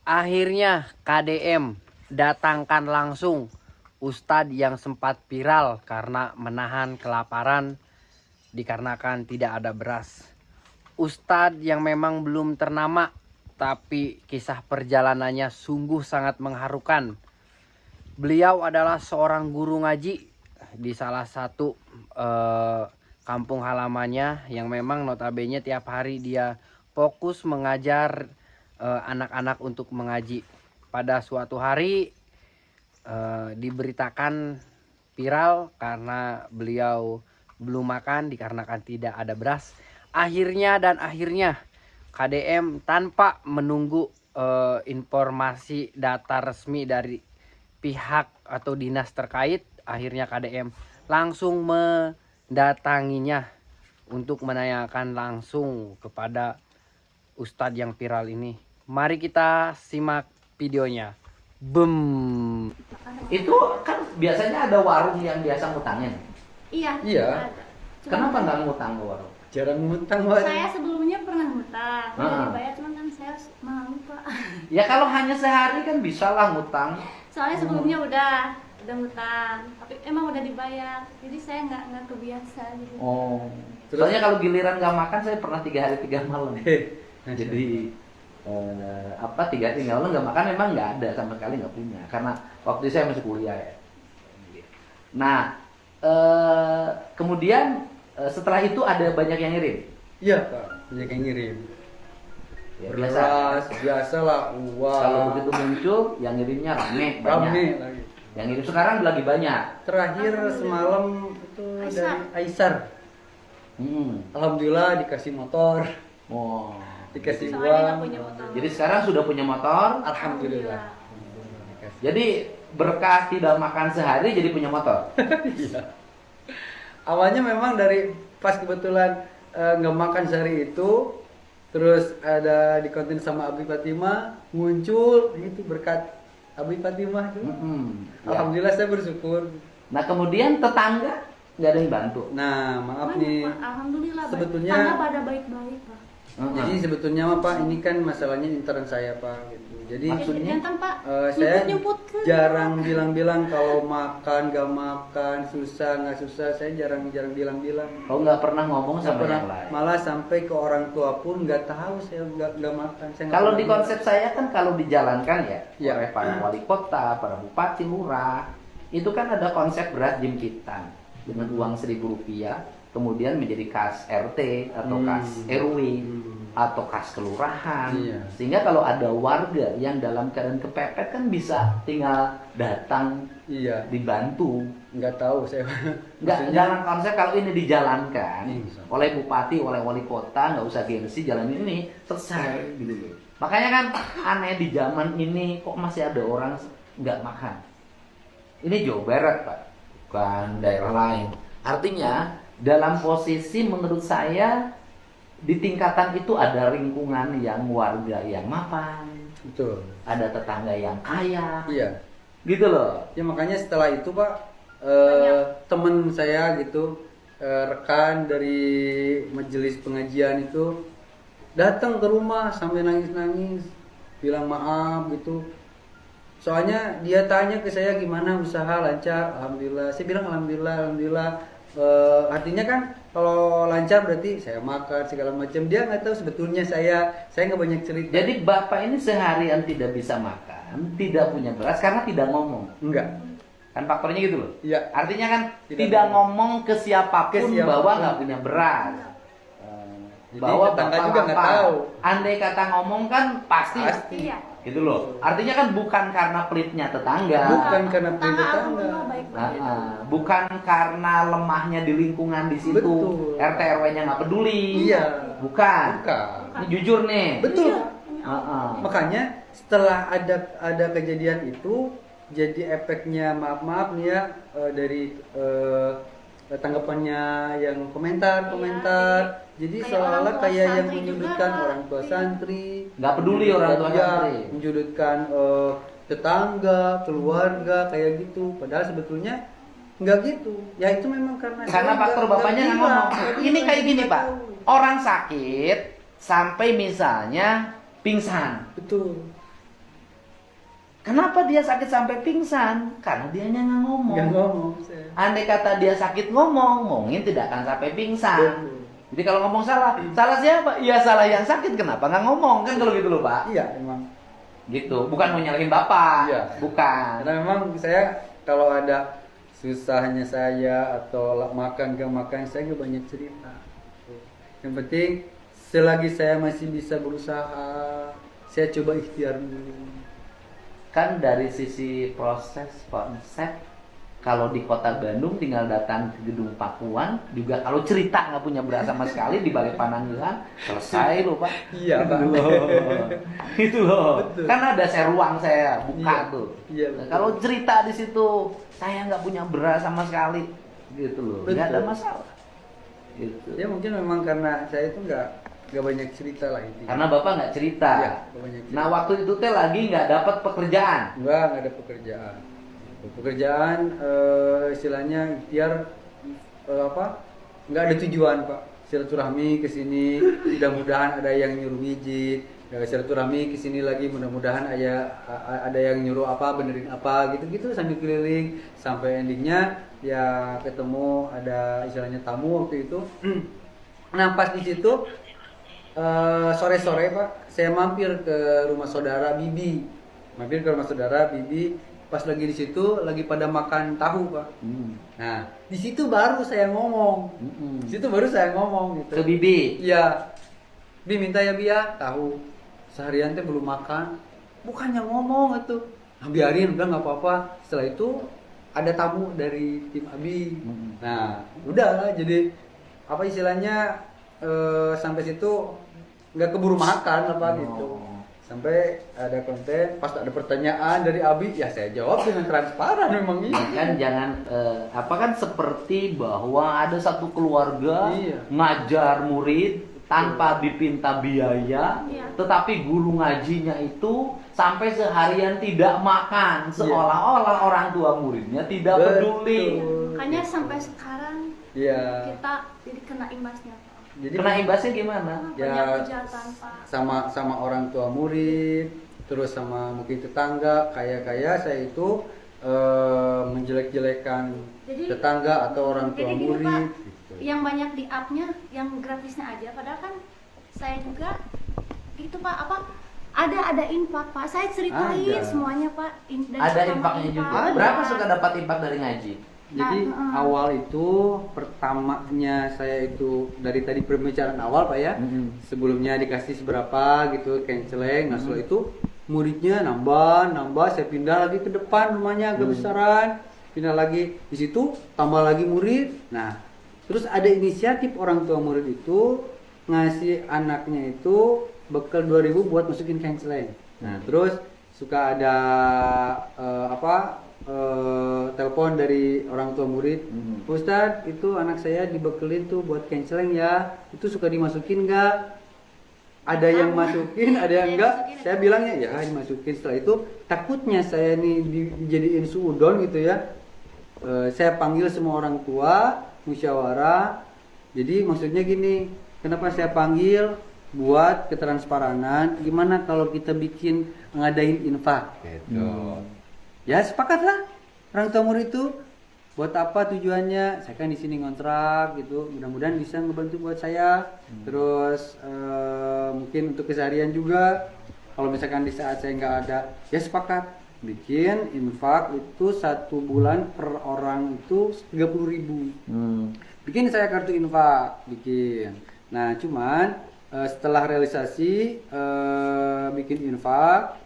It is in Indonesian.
Akhirnya KDM datangkan langsung Ustadz yang sempat viral karena menahan kelaparan dikarenakan tidak ada beras. Ustadz yang memang belum ternama, tapi kisah perjalanannya sungguh sangat mengharukan. Beliau adalah seorang guru ngaji di salah satu kampung halamannya yang memang notabene tiap hari dia fokus mengajar anak-anak untuk mengaji. Pada suatu hari diberitakan viral karena beliau belum makan dikarenakan tidak ada beras. Akhirnya KDM tanpa menunggu informasi data resmi dari pihak atau dinas terkait, akhirnya KDM langsung mendatanginya untuk menanyakan langsung kepada Ustadz yang viral ini. Mari kita simak videonya. Bem. Itu kan biasanya ada warung yang biasa ngutangin. Iya. Iya. Kenapa nggak ngutang ke warung? Jarang ngutang, Pak. Saya sebelumnya pernah ngutang, udah Ah. dibayar, cuman kan saya malu, Pak. Ya kalau hanya sehari kan bisa lah ngutang. Soalnya sebelumnya udah ngutang, tapi emang udah dibayar, jadi saya nggak kebiasa gitu. Oh. Terus? Soalnya kalau giliran nggak makan saya pernah 3 hari 3 malam. Jadi 3 hari 3 malam nggak makan memang nggak ada sama sekali, nggak punya. Karena waktu itu saya masih kuliah ya. Nah kemudian setelah itu ada banyak yang ngirim. Iya, Pak. Banyak yang ngirim. Ya, Beras, biasa lah, uang. Kalau begitu muncul yang ngirimnya rame banyak. Rame lagi. Yang ngirim sekarang lagi banyak. Terakhir semalam itu dari Aisar. Alhamdulillah dikasih motor, Oh. dikasih Soalnya nggak uang. punya motor. Jadi sekarang sudah punya motor. Alhamdulillah. Jadi berkah tidak makan sehari jadi punya motor. Iya. Awalnya memang dari pas kebetulan nggak makan sehari itu, terus ada di konten sama Abi Fatimah, muncul itu berkat Abi Fatimah itu. Ya. Alhamdulillah saya bersyukur. Nah kemudian tetangga nggak ada yang bantu. Nah maaf Banyak, nih, Pak. Alhamdulillah. sebetulnya- Tangga pada baik-baik, Pak. jadi sebetulnya mah Pak ini kan masalahnya intern saya Pak gitu. Jadi Maksudnya? Jangan, Pak. saya Nyebut-nyebut kan. jarang bilang-bilang kalau makan gak makan, susah nggak susah, saya jarang bilang-bilang. Kau nggak pernah ngomong Nggak sama pernah, yang lain. malah sampai ke orang tua pun nggak tahu saya nggak makan. Saya nggak Kalau pernah di konsep saya kan kalau dijalankan ya, Ya. oleh para wali kota, para bupati, lurah, itu kan ada konsep beras jimpitan dengan uang Rp1.000, kemudian menjadi kas RT atau kas RW atau kas kelurahan. Iya. Sehingga kalau ada warga yang dalam keadaan kepepet kan bisa tinggal datang Iya, dibantu. nggak tahu saya. Nggak, dalam konsep kalau ini dijalankan Iya. oleh bupati, oleh wali kota, nggak usah gengsi, jalan ini selesai gitu loh. Makanya kan aneh di zaman ini kok masih ada orang nggak makan. Ini Jawa Barat Pak, bukan daerah lain. Artinya dalam posisi menurut saya di tingkatan itu ada lingkungan yang warga yang mapan, Betul. ada tetangga yang kaya, Iya. gitu loh. Ya makanya setelah itu Pak, temen saya gitu, rekan dari majelis pengajian itu datang ke rumah sampai nangis-nangis, bilang maaf gitu. Soalnya dia tanya ke saya gimana usaha lancar, alhamdulillah. Saya bilang alhamdulillah. Artinya kan kalau lancar berarti saya makan segala macam. Dia nggak tahu sebetulnya saya nggak banyak cerita. Jadi bapak ini seharian tidak bisa makan, tidak punya beras karena tidak ngomong. Enggak. Kan faktornya gitu loh. Iya. Artinya kan Tidak tidak ngomong ke Ke siapapun siapapun. bahwa nggak punya beras. Jadi Bahwa tetangga bapak juga nggak lapar. tahu. Andai kata ngomong kan pasti. Iya. Gitu loh. Artinya kan bukan karena pelitnya tetangga. Bukan karena Tangga tetangga. alhamdulillah baik-baik. Bukan karena lemahnya di lingkungan di situ. Betul. RT RW-nya nggak peduli. Iya. Bukan. Bukan. Ini jujur nih. Betul. Heeh. Makanya setelah ada kejadian itu, jadi efeknya maaf nih ya, dari tanggapannya yang komentar. Jadi Kayak seolah orang tua kayak yang santri menyudutkan juga. orang tua santri, Nggak peduli orang tua Iya, santri. menyudutkan tetangga, keluarga kayak gitu. Padahal sebetulnya nggak gitu. Ya itu memang karena Karena saya faktor nggak bapaknya nggak bilang. ngomong. Nggak Ini bilang, kayak gini nggak Pak. tahu. Orang sakit sampai misalnya pingsan. Betul. Kenapa dia sakit sampai pingsan? Karena dia nggak ngomong. Nggak ngomong saya. Andai kata dia sakit ngomongin tidak akan sampai pingsan. Betul. Jadi kalau ngomong salah siapa? Ya salah yang sakit. Kenapa nggak ngomong? Kan kalau gitu loh Pak. Iya emang. Gitu. Bukan mau nyalahin Bapak. Iya. Bukan. Karena memang saya kalau ada susahnya saya atau makan gak makan saya gak banyak cerita. Yang penting selagi saya masih bisa berusaha, saya coba ikhtiar dulu. Kan dari sisi proses konsep, kalau di kota Bandung tinggal datang ke gedung Pakuan juga kalau cerita nggak punya beras sama sekali di balik Panangilan selesai loh Pak. Iya Pak. Itu loh. Betul. Kan ada saya ruang saya buka Iya. tuh. Iya, Nah, betul. kalau cerita di situ saya nggak punya beras sama sekali gitu loh. Nggak ada Betul. masalah. Gitu. Ya mungkin memang karena saya itu nggak banyak cerita lah intinya. Karena Bapak nggak cerita. Iya, nggak banyak cerita. Nah waktu itu teh lagi nggak dapat pekerjaan. nggak ada pekerjaan. Pekerjaan istilahnya ikhtiar nggak ada tujuan Pak. Silaturahmi ke sini, mudah-mudahan ada yang nyuruh mijit. Silaturahmi ke sini lagi, mudah-mudahan ada yang nyuruh apa, benerin apa, gitu-gitu sambil keliling sampai endingnya ya ketemu ada istilahnya tamu waktu itu. Nah pas di situ sore-sore Pak, saya mampir ke rumah saudara Bibi. Pas lagi di situ lagi pada makan tahu Pak. Nah di situ baru saya ngomong. Gitu. Ke Bibi. Iya. Bi minta ya Bi ya tahu. Seharian teh belum makan. Bukannya ngomong itu. Nah, biarin udah nggak apa-apa. Setelah itu ada tamu dari tim Abi. Nah udah jadi apa istilahnya sampai situ nggak keburu makan apa gitu. Sampai ada konten, pas ada pertanyaan dari Abi, ya saya jawab dengan transparan memang iya. Kan jangan kan seperti bahwa ada satu keluarga Iya. ngajar murid tanpa dipinta biaya, Iya. tetapi guru ngajinya itu sampai seharian tidak makan, seolah-olah orang tua muridnya tidak peduli. Betul. Makanya sampai sekarang Iya. kita jadi kena imbasnya Pak. Jadi Kena imbasnya gimana? Ya, Banyak kejahatan Pak. sama orang tua murid, terus sama mungkin tetangga, kayak saya itu menjelek-jelekan Jadi- tetangga atau orang tua Jadi gini murid. Pak, Gitu. yang banyak di up-nya, yang gratisnya aja. Padahal kan saya juga itu Pak ada infak Pak. Saya ceritain Ada. semuanya Pak. Dari Ada pertama impaknya juga. infak. Berapa suka dapat impak dari ngaji? Jadi Nah, awal itu pertamanya saya itu dari tadi pembicaraan awal Pak ya. Sebelumnya dikasih seberapa gitu kenceleng. Nah setelah itu muridnya nambah, saya pindah lagi ke depan rumahnya agak besaran. Pindah lagi di situ tambah lagi murid. Nah, terus ada inisiatif orang tua murid itu ngasih anaknya itu bekal 2000 buat masukin kenceleng. Nah, terus suka ada telepon dari orang tua murid, Ustadz itu anak saya dibekelin tuh buat canceling ya, itu suka dimasukin nggak? Ada yang masukin, ada yang enggak. Saya bilangnya ya dimasukin. Setelah itu takutnya saya nih dijadiin suudon gitu ya. Saya panggil semua orang tua musyawarah. Jadi maksudnya gini, kenapa saya panggil? Buat ketransparanan. Gimana kalau kita bikin ngadain infak? Gitu. Ya sepakatlah orang tua murid itu buat apa tujuannya? Saya kan di sini ngontrak gitu, mudah-mudahan bisa ngebantu buat saya. Terus mungkin untuk keseharian juga. Kalau misalkan di saat saya nggak ada, ya sepakat bikin infak itu 1 bulan per orang itu 30.000. Bikin saya kartu infak, bikin. Nah cuman setelah realisasi bikin infak